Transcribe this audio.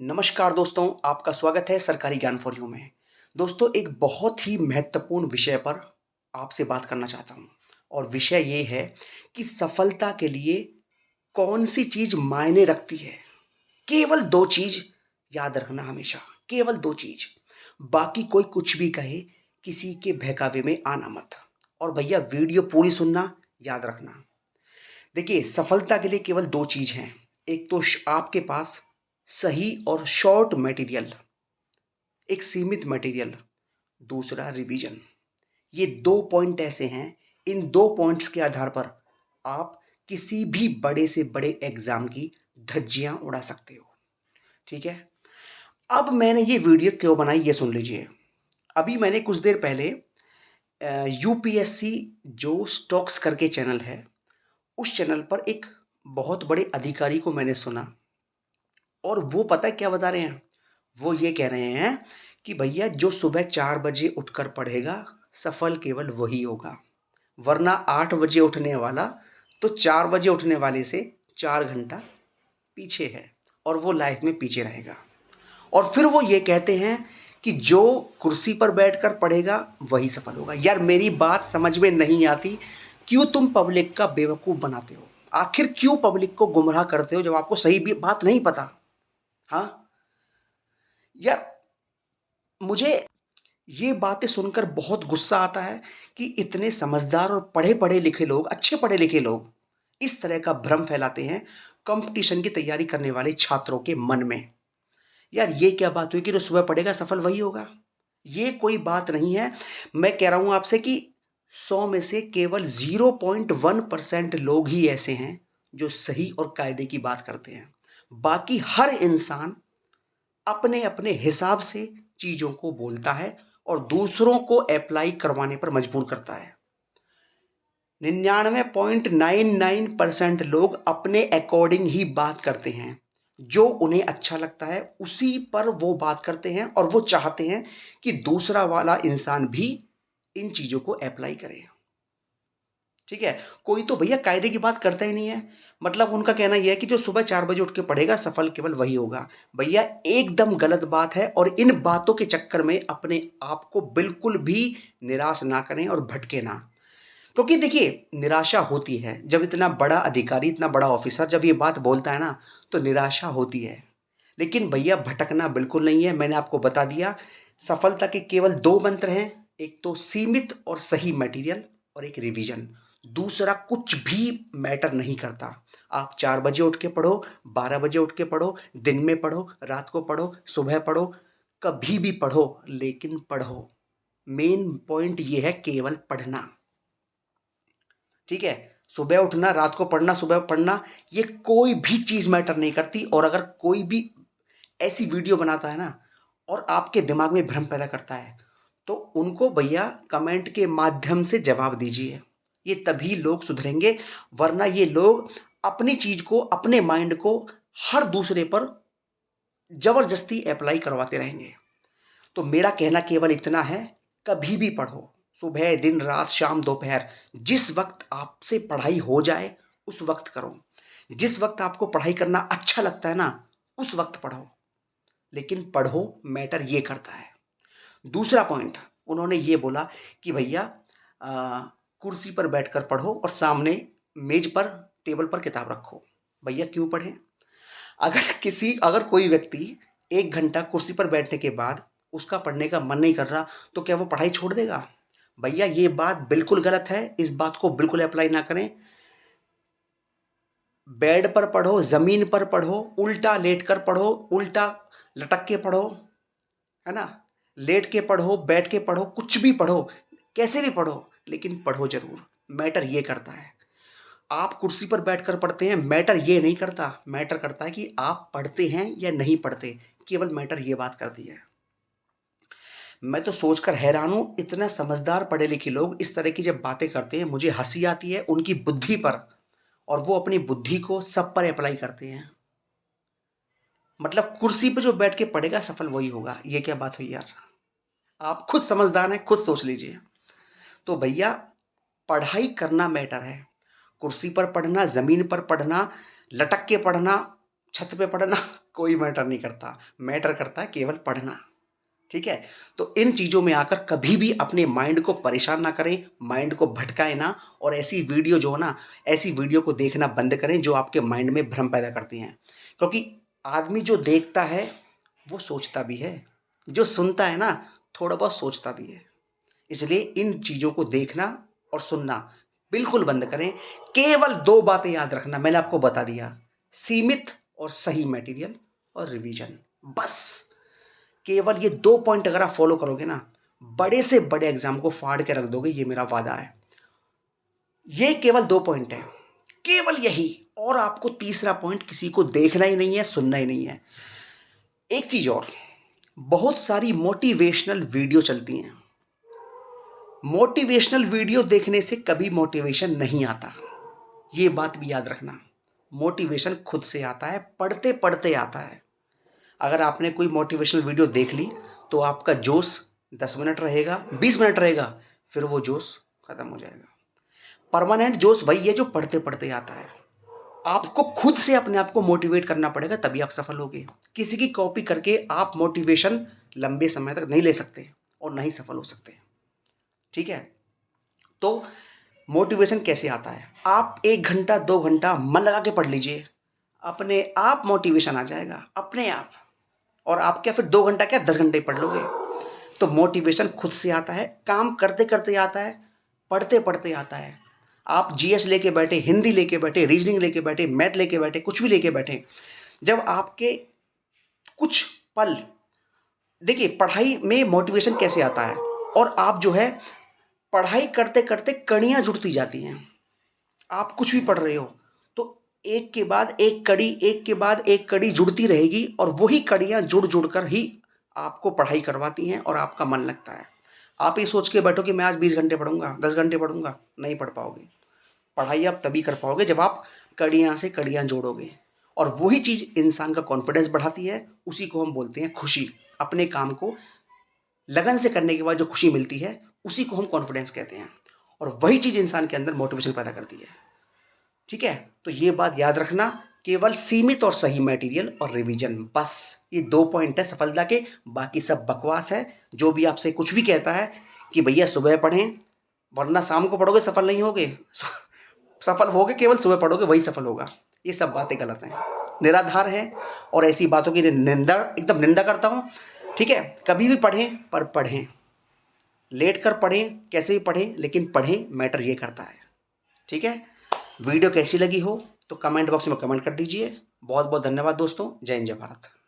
नमस्कार दोस्तों, आपका स्वागत है सरकारी ज्ञान फॉर यू में। दोस्तों, एक बहुत ही महत्वपूर्ण विषय पर आपसे बात करना चाहता हूँ और विषय ये है कि सफलता के लिए कौन-सी चीज़ मायने रखती है। केवल 2 चीज़ याद रखना हमेशा, केवल 2 चीज़। बाकी कोई कुछ भी कहे, किसी के बहकावे में आना मत। और भैया वीडियो पूरी सुनना, याद रखना। देखिए, सफलता के लिए केवल 2 चीज़ हैं। एक तो आपके पास सही और शॉर्ट मटेरियल, एक सीमित मटेरियल, दूसरा रिवीजन। ये 2 पॉइंट ऐसे हैं, इन 2 पॉइंट्स के आधार पर आप किसी भी बड़े से बड़े एग्ज़ाम की धज्जियाँ उड़ा सकते हो, ठीक है? अब मैंने ये वीडियो क्यों बनाई, ये सुन लीजिए। अभी मैंने कुछ देर पहले यूपीएससी जो स्टॉक्स करके चैनल है, उस चैनल पर एक बहुत बड़े अधिकारी को मैंने सुना और वो पता है क्या बता रहे हैं? वो ये कह रहे हैं कि भैया जो सुबह 4 बजे उठकर पढ़ेगा, सफल केवल वही होगा। वरना 8 बजे उठने वाला तो 4 बजे उठने वाले से 4 घंटा पीछे है और वो लाइफ में पीछे रहेगा। और फिर वो ये कहते हैं कि जो कुर्सी पर बैठकर पढ़ेगा वही सफल होगा। यार मेरी बात समझ में नहीं आती, क्यों तुम पब्लिक का बेवकूफ़ बनाते हो? आखिर क्यों पब्लिक को गुमराह करते हो जब आपको सही भी बात नहीं पता? हाँ? यार मुझे ये बातें सुनकर बहुत गुस्सा आता है कि इतने समझदार और पढ़े-पढ़े लिखे लोग, अच्छे पढ़े लिखे लोग, इस तरह का भ्रम फैलाते हैं कंपटीशन की तैयारी करने वाले छात्रों के मन में। यार ये क्या बात हुई कि जो सुबह पढ़ेगा सफल वही होगा? ये कोई बात नहीं है। मैं कह रहा हूँ आपसे कि 100 में से केवल 0.1% लोग ही ऐसे हैं जो सही और कायदे की बात करते हैं। बाकी हर इंसान अपने-अपने हिसाब से चीज़ों को बोलता है और दूसरों को अप्लाई करवाने पर मजबूर करता है। 99.99% लोग अपने अकॉर्डिंग ही बात करते हैं। जो उन्हें अच्छा लगता है उसी पर वो बात करते हैं और वो चाहते हैं कि दूसरा वाला इंसान भी इन चीज़ों को अप्लाई करे। ठीक है? कोई तो भैया कायदे की बात करता ही नहीं है। मतलब उनका कहना ये है कि जो सुबह 4 बजे उठ के पढ़ेगा सफल केवल वही होगा। भैया एकदम गलत बात है और इन बातों के चक्कर में अपने आप को बिल्कुल भी निराश ना करें और भटके ना। क्योंकि देखिए निराशा होती है, जब इतना बड़ा अधिकारी, इतना बड़ा ऑफ़िसर जब ये बात बोलता है ना, तो निराशा होती है। लेकिन भैया भटकना बिल्कुल नहीं है, मैंने आपको बता दिया, सफलता के केवल 2 मंत्र हैं, एक तो सीमित और सही मटेरियल और एक रिवीजन। दूसरा कुछ भी मैटर नहीं करता। आप 4 बजे उठ के पढ़ो, 12 बजे उठ के पढ़ो, दिन में पढ़ो, रात को पढ़ो, सुबह पढ़ो, कभी भी पढ़ो, लेकिन पढ़ो। मेन पॉइंट ये है केवल पढ़ना। ठीक है? सुबह उठना, रात को पढ़ना, सुबह पढ़ना, ये कोई भी चीज़ मैटर नहीं करती और अगर कोई भी ऐसी वीडियो बनाता है ना और आपके दिमाग में भ्रम पैदा करता है, तो उनको भैया कमेंट के माध्यम से जवाब दीजिए। ये तभी लोग सुधरेंगे, वरना ये लोग अपनी चीज़ को, अपने माइंड को हर दूसरे पर ज़बरदस्ती अप्लाई करवाते रहेंगे। तो मेरा कहना केवल इतना है, कभी भी पढ़ो, सुबह, दिन, रात, शाम, दोपहर, जिस वक़्त आपसे पढ़ाई हो जाए, उस वक़्त करो। जिस वक़्त आपको पढ़ाई करना अच्छा लगता है ना, उस वक़्त पढ़ो, लेकिन पढ़ो मैटर ये करता है। दूसरा पॉइंट उन्होंने ये बोला कि भैया कुर्सी पर बैठकर पढ़ो और सामने मेज़ पर, टेबल पर किताब रखो। भैया क्यों पढ़ें? अगर कोई व्यक्ति 1 घंटा कुर्सी पर बैठने के बाद उसका पढ़ने का मन नहीं कर रहा, तो क्या वो पढ़ाई छोड़ देगा? भैया ये बात बिल्कुल गलत है, इस बात को बिल्कुल अप्लाई ना करें। बेड पर पढ़ो, ज़मीन पर पढ़ो, उल्टा लेटकर पढ़ो, उल्टा लटक के पढ़ो, है ना? लेट के पढ़ो, बैठ के पढ़ो, कुछ भी पढ़ो, कैसे भी पढ़ो, लेकिन पढ़ो ज़रूर। मैटर ये करता है। आप कुर्सी पर बैठकर पढ़ते हैं, मैटर ये नहीं करता, मैटर करता है कि आप पढ़ते हैं या नहीं पढ़ते, केवल मैटर ये बात करती है। मैं तो सोचकर हैरान हूँ, इतना समझदार पढ़े-लिखे लोग इस तरह की जब बातें करते हैं, मुझे हँसी आती है उनकी बुद्धि पर और वो अपनी बुद्धि को सब पर अप्लाई करते हैं। मतलब कुर्सी पे जो बैठ के पढ़ेगा सफल वही होगा, ये क्या बात हुई यार? आप खुद समझदार हैं, खुद सोच लीजिए। तो भैया पढ़ाई करना मैटर है। कुर्सी पर पढ़ना, ज़मीन पर पढ़ना, लटक के पढ़ना, छत पे पढ़ना कोई मैटर नहीं करता, मैटर करता है केवल पढ़ना, ठीक है? तो इन चीज़ों में आकर कभी भी अपने माइंड को परेशान ना करें, माइंड को भटकाएँ ना और ऐसी वीडियो जो हो ना, ऐसी वीडियो को देखना बंद करें जो आपके माइंड में भ्रम पैदा करती हैं। क्योंकि आदमी जो देखता है, वो सोचता भी है, जो सुनता है ना, थोड़ा बहुत सोचता भी है। इसलिए इन चीज़ों को देखना और सुनना बिल्कुल बंद करें। केवल 2 बातें याद रखना, मैंने आपको बता दिया, सीमित और सही मटेरियल और रिवीजन, बस। केवल ये 2 पॉइंट अगर आप फ़ॉलो करोगे ना, बड़े से बड़े एग्ज़ाम को फाड़ के रख दोगे, ये मेरा वादा है। ये केवल 2 पॉइंट हैं, केवल यही। और आपको तीसरा पॉइंट किसी को देखना ही नहीं है, सुनना ही नहीं है। एक चीज़ और, बहुत सारी मोटिवेशनल वीडियो चलती हैं। मोटिवेशनल वीडियो देखने से कभी मोटिवेशन नहीं आता, ये बात भी याद रखना। मोटिवेशन खुद से आता है, पढ़ते-पढ़ते आता है। अगर आपने कोई मोटिवेशनल वीडियो देख ली, तो आपका जोश 10 मिनट रहेगा, 20 मिनट रहेगा, फिर वो जोश खत्म हो जाएगा। परमानेंट जोश वही है जो पढ़ते-पढ़ते आता है। आपको खुद से अपने आप को मोटिवेट करना पड़ेगा, तभी आप सफल होगे। किसी की कॉपी करके आप मोटिवेशन लंबे समय तक नहीं ले सकते और ना ही सफल हो सकते। ठीक है? तो मोटिवेशन कैसे आता है? आप 1 घंटा, 2 घंटा मन लगा के पढ़ लीजिए, अपने आप मोटिवेशन आ जाएगा, अपने आप। और आप क्या फिर 2 घंटा क्या 10 घंटे पढ़ लोगे। तो मोटिवेशन खुद से आता है, काम करते-करते आता है, पढ़ते-पढ़ते आता है। आप जीएस लेके बैठे, हिंदी लेके बैठे, रीजनिंग लेके बैठे, मैथ लेके बैठे, कुछ भी लेके बैठे, जब आपके कुछ पल, देखिए पढ़ाई में मोटिवेशन कैसे आता है, और आप जो है पढ़ाई करते-करते कड़ियाँ जुड़ती जाती हैं। आप कुछ भी पढ़ रहे हो, तो एक के बाद एक कड़ी, एक के बाद एक कड़ी जुड़ती रहेगी और वही कड़ियाँ जुड़-जुड़ कर ही आपको पढ़ाई करवाती हैं और आपका मन लगता है। आप ये सोच के बैठो कि मैं आज 20 घंटे पढ़ूँगा, 10 घंटे पढ़ूँगा, नहीं पढ़ पाओगे। पढ़ाई आप तभी कर पाओगे जब आप कड़ियाँ से कड़ियाँ जोड़ोगे, और वही चीज़ इंसान का कॉन्फिडेंस बढ़ाती है, उसी को हम बोलते हैं खुशी। अपने काम को लगन से करने के बाद जो खुशी मिलती है, उसी को हम कॉन्फिडेंस कहते हैं, और वही चीज़ इंसान के अंदर मोटिवेशन पैदा करती है। ठीक है? तो ये बात याद रखना, केवल सीमित और सही मटेरियल और रिवीजन, बस। ये 2 पॉइंट है सफलता के, बाकी सब बकवास है। जो भी आपसे कुछ भी कहता है कि भैया सुबह पढ़ें, वरना शाम को पढ़ोगे सफल नहीं होगे। सफल होगे केवल सुबह पढ़ोगे, वही सफल होगा। ये सब बातें गलत हैं, निराधार हैं, और ऐसी बातों की निंदा, एकदम निंदा करता हूँ। ठीक है? कभी भी पढ़ें, पर पढ़ें। लेट कर पढ़ें, कैसे भी पढ़ें, लेकिन पढ़ें, मैटर ये करता है। ठीक है? वीडियो कैसी लगी हो तो कमेंट बॉक्स में कमेंट कर दीजिए। बहुत बहुत धन्यवाद दोस्तों। जय हिंद, जय भारत।